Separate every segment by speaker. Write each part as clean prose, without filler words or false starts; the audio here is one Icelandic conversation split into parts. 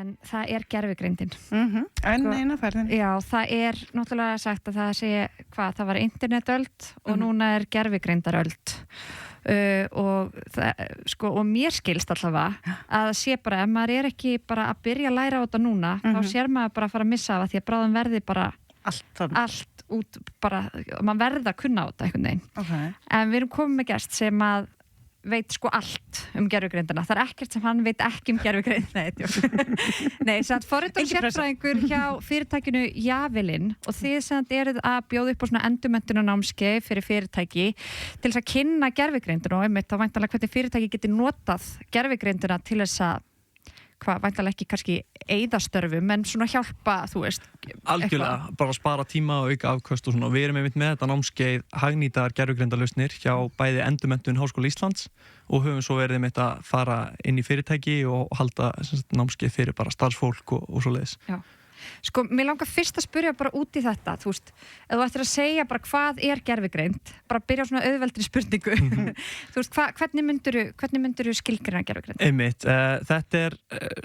Speaker 1: En það gervigreindin.
Speaker 2: En eina ferðin.
Speaker 1: Já, það náttúrulega sagt að það var internetöld og núna gervigreindaröld. Og mér skilst allavega að það sé bara, ef maður ekki bara að byrja að læra á þetta núna, þá sér maður bara að fara að missa af því að bráðum verði bara allt út, bara, maður verði að kunna á þetta einhvern veginn.
Speaker 2: Okay.
Speaker 1: En við erum komið með gest sem að veit allt gervigreindina. Það ekkert sem hann veit ekki gervigreind. Nei, forritar sérfræðingur hjá fyrirtækinu Javelin og þið eruð að bjóða upp á svona endurmenntunarnámskeið fyrir fyrirtæki til þess að kynna gervigreindina og einmitt þá væntanlega hvernig fyrirtæki geti notað gervigreindina til þess að væntanlega ekki kannski eyðastörfum en svona hjálpa, þú veist.
Speaker 3: Algjörlega, bara spara tíma og auka afköst og svona. Við erum einmitt með þetta námskeið hagnýtar gervigreindarlausnir hjá bæði Endurmenntun Háskóla Íslands og höfum svo verið einmitt að fara inn í fyrirtæki og halda námskeið fyrir bara starfsfólk og svoleiðis.
Speaker 1: Já. Mér langar fyrst að spyrja bara út í þetta, þú veist, ef þú ættir að segja bara hvað gervigreind, bara byrja á svona auðveldri spurningu. Þú veist, hvernig myndirðu skilgreina gervigreind?
Speaker 3: Einmitt, þetta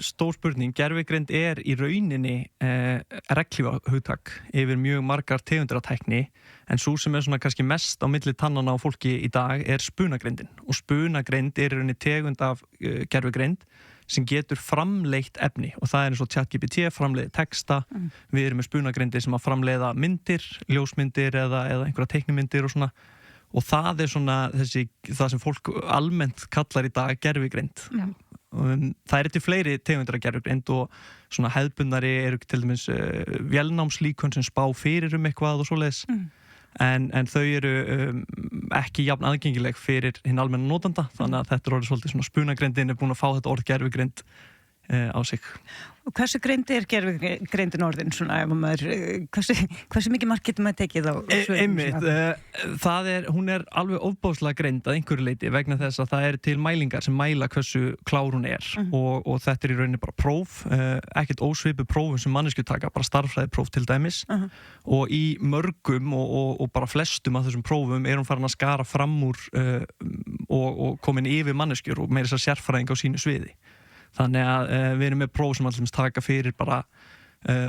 Speaker 3: stór spurning. Gervigreind í rauninni regnhlífa hugtak yfir mjög margar tegundir af tækni, en sú sem svona kannski mest á milli tannanna á fólki í dag spunagreindin. Og spunagreind í rauninni tegund af gervigreind sem getur framleitt efni og það eins og ChatGPT framleiði texta. Við erum með spunagreindi sem að framleiða myndir, ljósmyndir eða einhverja teiknimyndir og svona. Og það svona það sem fólk almennt kallar í dag gervigreind. Það til fleiri tegundir af gervigreind og svona hefðbundnari eru til dæmis vélnámslíkön sem spá fyrir eitthvað og svoleiðis. En þau eru ekki jafn aðgengileg fyrir hinn almenna notanda, þannig að þetta orðið svolítið svona spunagreindin búin að fá þetta orð gervigreind á sig.
Speaker 2: Og hversu greindi gervigreindin orðin svona, ef maður, hversu mikið mark getur maður tekið á?
Speaker 3: Einmitt, hún alveg ofboðslega greind að einhverju leyti vegna þess að það til mælingar sem mæla hversu klár hún og þetta í rauninni bara próf, ekkert ósvipuð prófum sem manneskjur taka, bara starffræðipróf til dæmis og í mörgum og bara flestum af þessum prófum hún farin að skara fram úr og komin yfir manneskjur og meira þess að sérfræðing á sínu sviði. Þannig að við erum með próf sem alltaf taka fyrir bara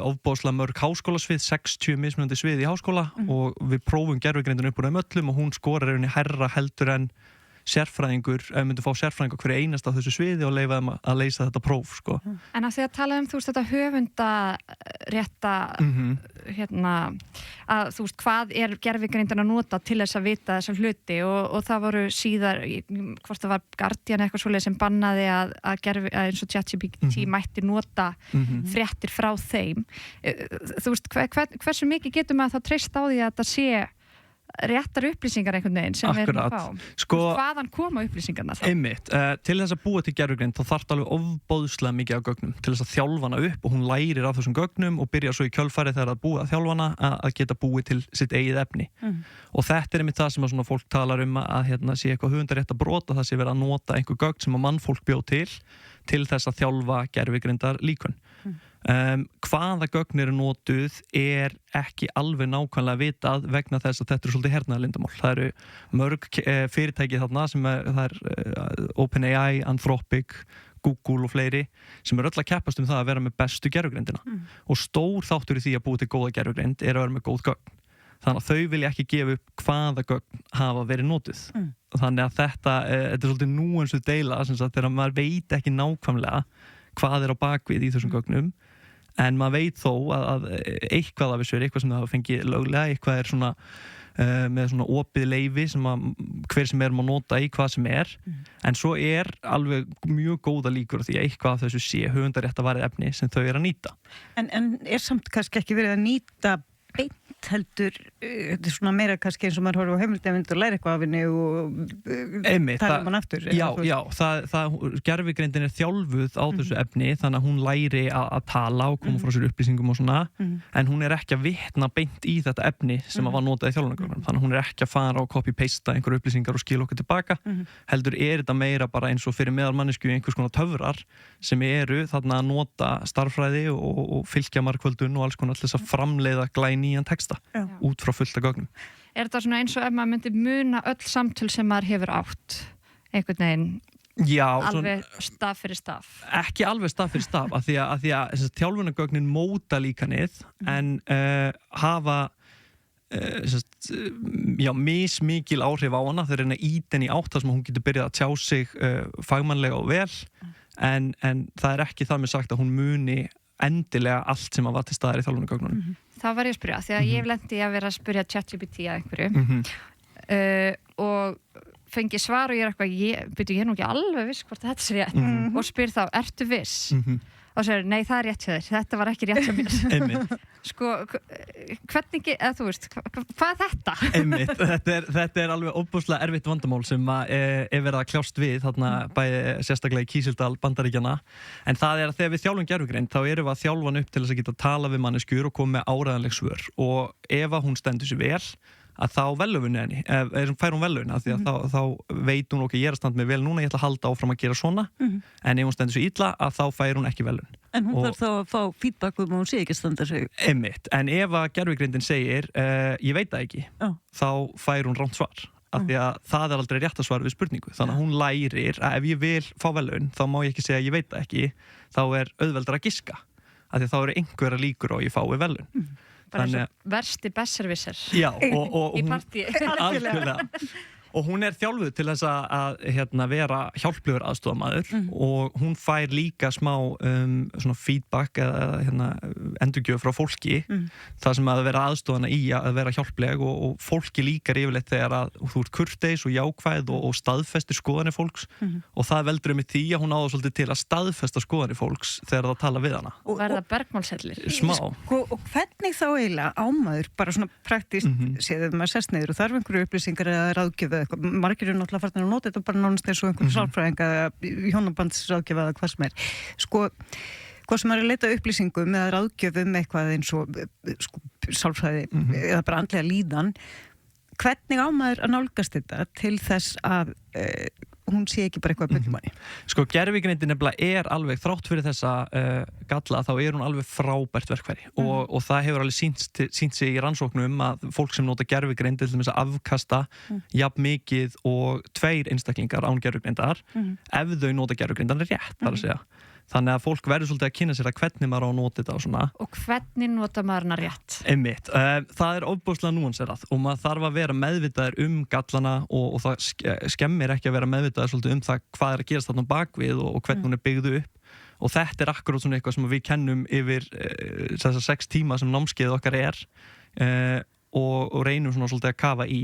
Speaker 3: ofboðslega mörg háskólasvið, 60 mismunandi svið í háskóla og við prófum gervigreindina upp úr þeim öllum og hún skorar henni hærra heldur en sérfræðingur, ef við myndum fá sérfræðingur hverju einasta á þessu sviði og leyfa þeim að leysa þetta próf, sko.
Speaker 1: En að því að tala þú veist, þetta höfundarétta að þú veist, hvað gervigreindin að nota til þess að vita þessa hluti og það voru síðar, hvort það var Guardian eitthvað svoleið sem bannaði að eins og ChatGPT mætti nota fréttir frá þeim. Þú veist, hversu mikið getur maður þá treyst á því að þetta sé réttar upplýsingar einhvern veginn sem við erum að fá. Hvaðan koma upplýsingarna þá?
Speaker 3: Einmitt, til þess að búa til gervigreind þá þarf alveg ofboðslega mikið af gögnum til þess að þjálfa hana upp og hún lærir af þessum gögnum og byrjar svo í kjölfarið þegar að búa að þjálfa hana að geta búið til sitt eigið efni. Og þetta einmitt það sem að svona fólk talar að sé eitthvað höfundarétt að brota, það sé verið að nota einhver gögn sem að mannfólk bjó til þess að þjálfa gervigreindar líkön. Hvaða gögn eru notuð ekki alveg nákvæmlega vitað vegna þess að þetta svolítið hernaðarleyndarmál. Það eru mörg fyrirtæki þarna sem það OpenAI, Anthropic, Google og fleiri sem öll að keppast það að vera með bestu gervigreindina og stór þáttur í því að búa til góða gervigreind að vera með góð gögn. Þannig að þau vilja ekki gefa upp hvaða gögn hafa verið notuð. Þannig að þetta svolítið núansuð deila þegar maður veit ekki nákvæmlega hvað á bakvið í þessum gögnum en maður veit þó að eitthvað af þessu eitthvað sem það hafa fengið löglega, eitthvað svona með svona opið leyfi sem hver sem má nota í hvað sem en svo alveg mjög góða líkur því að eitthvað af þessu sé höfundaréttavarið efni sem þau að nýta.
Speaker 2: En samt kannski ekki verið að nýta beint heldur, þetta svona meira kannski eins og maður horfir á heimildarmynd og læra eitthvað af henni og tala hann aftur.
Speaker 3: Já, gervigreindin þjálfuð á þessu efni þannig að hún læri að tala og koma frá sér upplýsingum og svona en hún ekki að vitna beint í þetta efni sem var notað í þjálfunargögnum þannig að hún ekki að fara og copy-pasta einhverju upplýsingar og skila okkur tilbaka heldur þetta meira bara eins og fyrir meðal manneskju einhvers konar töfrar sem þarna að nota starffræði og fylgja margföldun og alls konar til þess að framleiða glænýjan texta út frá fullt af gögnum.
Speaker 1: Þetta svona eins og ef maður myndi muna öll samtöl sem maður hefur átt einhvern veginn
Speaker 3: Já,
Speaker 1: alveg staf fyrir staf?
Speaker 3: Ekki alveg staf fyrir staf, af því að þjálfunargögnin móta líkanið en hafa mismikil áhrif á hana. Þau reyna að ýta henni í átt þar sem hún getur byrjað að tjá sig fagmannlega og vel en það er ekki það með sagt að hún muni endilega allt sem var til staðar í þjálfunargögnunum.
Speaker 1: Það var ég að spyrja, því að ég lendi að vera að spyrja ChatGPT að einhverju og fengi svar og ég er eitthvað, ég er nú ekki alveg viss hvort þetta sé rétt og spyr þá, ertu viss? Og segir, nei, það er rétt hjá þér, þetta var ekki rétt hjá mér. Sko, hvernig, eða þú veist, hvað er þetta?
Speaker 3: Einmitt, þetta er alveg óbúslega erfitt vandamál sem er verið að kljást við, þarna bæði sérstaklega í Kísildal, Bandaríkjanna. En það er að þegar við þjálfum gervigreind, þá erum við að þjálfa hann upp til þess að geta tala við manneskjur og koma með áreiðanleg svör. Og ef að hún stendur sér vel, að þá velun henni, fær hún velun af því að þá veit hún ok, ég er að standa mig vel núna, ég ætla að halda áfram að gera svona en ef hún stendur svo illa, að þá fær hún ekki velun.
Speaker 2: En hún þarf þá að fá feedback um að hún sé ekki að standa sig.
Speaker 3: Einmitt, en ef að gervigreindin segir ég veit það ekki, þá fær hún rangt svar, af því að það er aldrei rétt að svara við spurningu, þannig að hún lærir að ef ég vil fá velun, þá má ég ekki segja ég veit það ekki, þá er auðveldara að giska, af því að þá eru einhverja líkur á ég fái velun.
Speaker 1: Bara eins og versti besservisser
Speaker 3: í
Speaker 1: partí.
Speaker 3: Algjörlega. Og hún er þjálfuð til þess að vera hjálplegur aðstofamaður og hún fær líka smá svona feedback eða endurgjöf frá fólki það sem að vera aðstofana í að vera hjálpleg og fólki líkar yfirleitt þegar að þú ert kurteis og jákvæð og staðfestir skoðanir fólks og það veldur með því að hún áður svolítið til að staðfesta skoðanir fólks þegar það tala við hana.
Speaker 1: Og verða bergmálshellir.
Speaker 3: Smá.
Speaker 2: Og hvernig þá eiginlega ámaður, bara svona praktist séð ef maður sest niður og þarf einhverju upplýsingar eða ráðgjöf margir eru náttúrulega farnir að nota þetta bara nánast eins og einhvern sálfræðinga eða hjónabandsráðgjöf eða hvað sem er. Sko, hvað sem er að leita upplýsingum eða ráðgjöf eitthvað eins og sálfræði eða bara andlega líðan, hvernig á maður að nálgast þetta til þess að hún sé ekki bara eitthvað bundmanni?
Speaker 3: Sko, gervigreindin nefnilega er alveg, þrátt fyrir þessa galla, þá er hún alveg frábært verkfæri og það hefur alveg sýnt sig í rannsóknum að fólk sem nota gervigreind til þess að afkasta jafn mikið og 2 einstaklingar án gervigreindar ef þau nota gervigreindan rétt, þar að segja. Þannig að fólk verður svolítið að kynna sér að hvernig maður á að nota þetta og svona.
Speaker 1: Og hvernig nota maður hana rétt?
Speaker 3: Einmitt. Það er ofboðslega núanserað og maður þarf að vera meðvitaður gallana og það skemmir ekki að vera meðvitaður svolítið það hvað er að gerast þarna bakvið og hvernig hún er byggð upp. Og þetta er akkurat svona eitthvað sem við kennum yfir þessar 6 tíma sem námskeið okkar er og reynum svona svolítið að kafa í.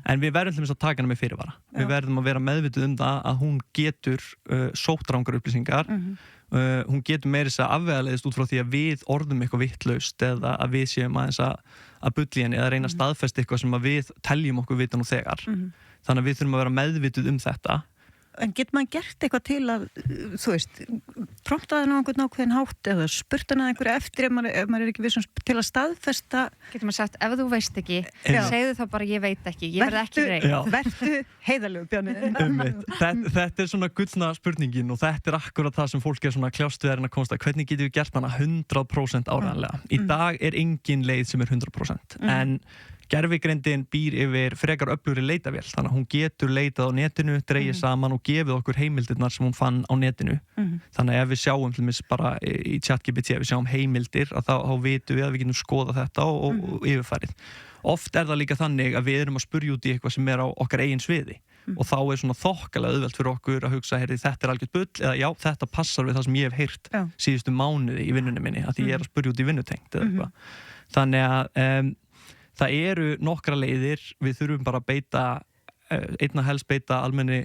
Speaker 3: En við verðum til þess að taka hana með fyrirvara. Við verðum að vera meðvituð það að hún getur sótt rangar upplýsingar. Hún getur meira þess að afvegaleiðist út frá því að við orðum eitthvað vittlaust eða að við séum aðeins að bulli henni eða reyna að staðfesta eitthvað sem að við teljum okkur vita nú þegar. Þannig að við þurfum að vera meðvituð þetta.
Speaker 2: En getur maður gert eitthvað til að, þú veist, promptaði ná einhvern ákveðin hátt eða spurt hana einhverju eftir ef maður er ekki vissum til að staðfesta?
Speaker 1: Getur maður sagt, ef þú veist ekki, segðu þá bara ég veit ekki, ég verð ekki reynd.
Speaker 2: Vertu heiðalegu, Bjarni.
Speaker 3: Þetta er svona gullna spurningin og þetta er akkurat það sem fólk er svona kljást við að komast að hvernig getum við gert hana 100% áreiðanlega. Í dag er engin leið sem er 100% en gervigreindin býr yfir frekar öflugri leitavél, þannig að hún getur leitað á netinu, dregið saman og gefið okkur heimildirnar sem hún fann á netinu. Þannig að ef við sjáum til dæmis bara í ChatGPT, ef við sjáum heimildir, að þá vitum við að við getum skoða þetta og yfirfærið. Oft er það líka þannig að við erum að spurja út í eitthvað sem er á okkar eigin sviði og þá er svona þokkalega auðvelt fyrir okkur að hugsa, heyrði, þetta er algjört bull eða já, þetta passar við það sem ég hef heyrt síðustu mánuði í vinnunni minni, að ég er að spurja út í vinnutengt eða eitthvað. Þannig að það eru nokkra leiðir, við þurfum bara að beita, einna helst beita almenni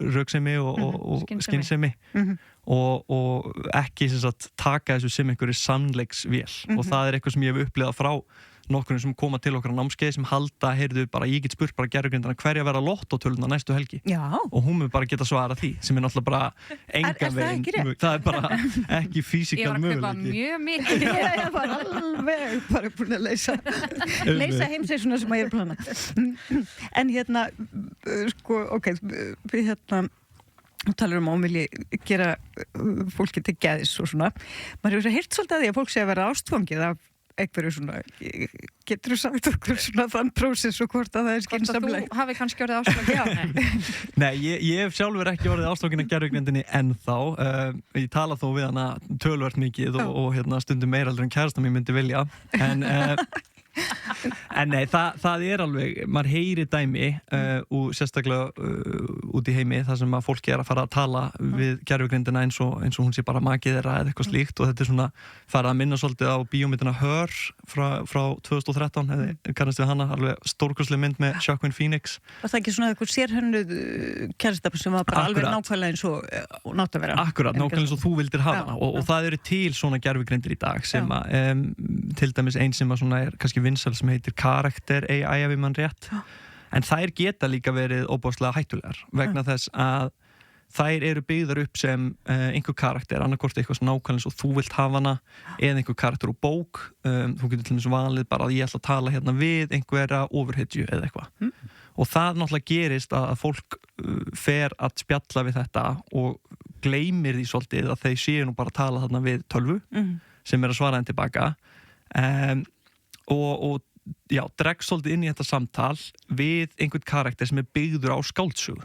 Speaker 3: röksemi og skynsemi og ekki sem sagt taka þessu sem einhverju sannleiksvél og það er eitthvað sem ég hef upplifað frá nokkurinn sem koma til okkar á námskeið sem halda, heyrðu, bara ég get spurt bara gervigreindina hverja vera lottótöluna næstu helgi og hún mun bara geta svarað því sem er náttúrulega bara engan veginn, það er bara ekki físikal möguleiki.
Speaker 1: Ég var að kaupa mjög mikið.
Speaker 2: Ég var alveg bara búin að leysa heimseysuna sem að ég er plana. En sko, ok, við talar ámili gera fólki til geðs og svona. Maður hefur heyrt svolítið að því að fólk sé að vera ástfangið af einhverju svona, getur þú sagt okkur svona þann prósess og hvort að það er skynsamlega?
Speaker 1: Hvort að þú hafi kannski orðið ástofn?
Speaker 3: Nei, ég hef sjálfur ekki orðið ástofn af gervigrindinni ennþá. Ég tala þó við hana töluvert mikið og stundum meira heldur en kærastan mér myndi vilja. En nei, það er alveg, maður heyri dæmi og sérstaklega út í heimi þar sem að fólki er að fara að tala við gervigrindina eins og hún sé bara makið þeirra eða eitthvað slíkt og þetta er svona farið að minna svolítið á bíómyndina Her frá 2013, kannast við hana, alveg stórkostleg mynd með Joaquin Phoenix.
Speaker 2: Var það ekki svona eitthvað sérhönnuð kærastafn sem var bara alveg nákvæmlega eins og nátt að vera?
Speaker 3: Akkurat, nákvæmlega eins og þú vildir hafa hana og það eru til svona gervigrindir í dag sem að til dæmis einn sem að svona er kannski vinsæl sem heitir Character AI ef ég mann rétt en þær geta líka verið óbáslega hættulegar vegna þess að þær eru byggðar upp sem einhver karakter, annarkort eitthvað svona nákvæmlega og þú vilt hafa hana eða einhver karakter úr bók þú getur til dæmis valið bara að ég ætla að tala hérna við einhverja overhetju eða eitthvað og það náttúrulega gerist að fólk fer að spjalla við þetta og gleymir því svolítið að þeir séu nú bara að tala þarna við tölvu sem er að svara henn tilbaka og já, dregst svolítið inn í þetta samtal við einhvern karakter sem er byggður á skáldsögu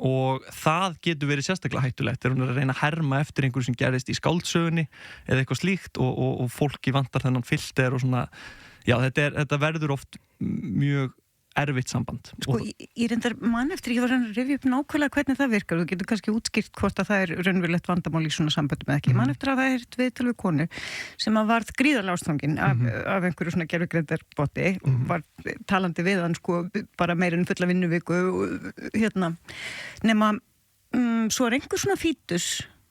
Speaker 3: og það getur verið sérstaklega hættulegt þegar hún er að reyna að herma eftir einhverju sem gerist í skáldsögunni eða eitthvað slíkt og fólki vantar þennan filter og svona, já, þetta verður oft mjög erfitt samband.
Speaker 2: Sko, ég reyndar mann eftir, ég var að rifja upp nákvæmlega hvernig það virkar, þú getur kannski útskýrt hvort að það er raunverulegt vandamál í svona samböndum eða ekki. Mann eftir að það er viðtal við konu sem að varð gríðarlega ástfangin af einhverju svona gervigrindarbotti og var talandi við hann sko bara meira en fulla vinnuviku nema svo er einhver svona fítus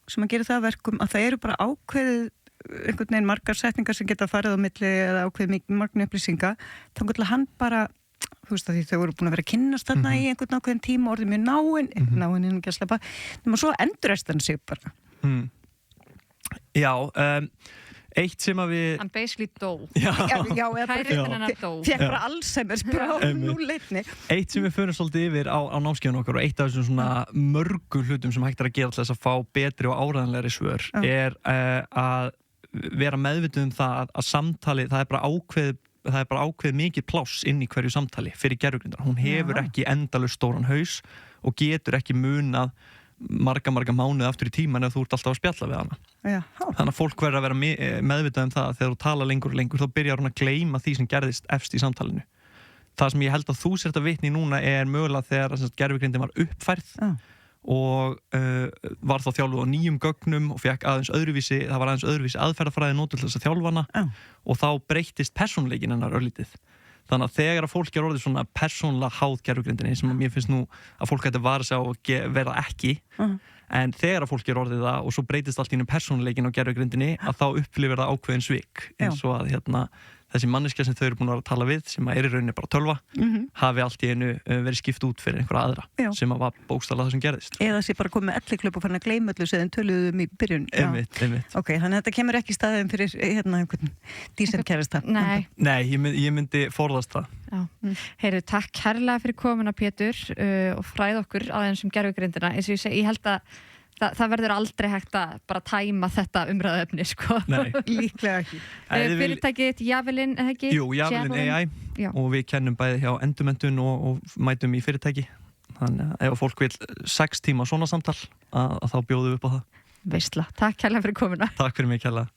Speaker 2: sem að gera það verkum að það eru bara ákveðið einhvern veginn margar setningar sem geta farið á milli eða ákveðið magna upplýsinga þannig að hann bara þú veist að því þau voru búin að vera að kynnast þarna í einhvern ákveðin tíma orðið mjög náinn en ekki að sleppa nema svo endurist hann sig bara
Speaker 3: Já, eitt sem að við
Speaker 1: hann basically dó
Speaker 2: kæristinn hennar dó fekk bara Alzheimer's núleitni
Speaker 3: eitt sem við förum svolítið yfir á námskeiðinu okkar og eitt af þessum svona mörgum hlutum sem hægt er að gera til þess að fá betri og áræðanlegri svör er að vera meðvituð það að samtali, það er bara ákveð mikið pláss inn í hverju samtali fyrir gervigrindar. Hún hefur ekki endalaust stóran haus og getur ekki munað marga mánuði aftur í tíman ef þú ert alltaf að spjalla við hana. Þannig að fólk verður að vera meðvitað um það að þegar þú tala lengur og lengur þá byrjar hún að gleyma því sem gerðist efst í samtalinu. Það sem ég held að þú sért að vitni núna er mögulega þegar gervigrindin var uppfærð og var þá þjálfuð á nýjum gögnum og fekk aðeins öðruvísi aðferðafræði notuð til þess að þjálfa hana og þá breyttist persónuleikin hennar örlítið. Þannig að þegar að fólk er orðið svona persónulega háð gervigrindinni sem mér finnst nú að fólk ætti að vara sig á að vera ekki en þegar að fólk er orðið það og svo breytist allt í einu persónuleikin á gervigrindinni að þá upplifir það ákveðin svik eins og að þessi manneskja sem þau eru búin að vera að tala við sem að er í rauninni bara tölva hafi allt í einu verið skipt út fyrir einhverja aðra sem að var bókstaflega það sem gerðist
Speaker 2: eða sé bara komið með elliklöp og farin að gleyma öllu sem töluðum í byrjun
Speaker 3: einmitt.
Speaker 2: Ok, þannig að þetta kemur ekki í staðin fyrir einhvern dísent kærasta
Speaker 1: Nei,
Speaker 3: ég myndi forðast það
Speaker 1: Heyrðu, takk kærlega fyrir komuna Pétur og fræð okkur aðeins gervigrindina eins og ég segi, ég held að það verður aldrei hægt að bara tæma þetta umræðuefni sko.
Speaker 2: Líklega ekki.
Speaker 1: Fyrirtækið Javelin, eða ekki?
Speaker 3: Jú, Javelin AI og við kennum bæði hjá endurmenntun og mætum í fyrirtæki. Þannig að ef fólk vil 6 tíma svona samtal að þá bjóðum við upp á það.
Speaker 1: Veistla. Takk kærlega fyrir komuna.
Speaker 3: Takk fyrir mig kærlega.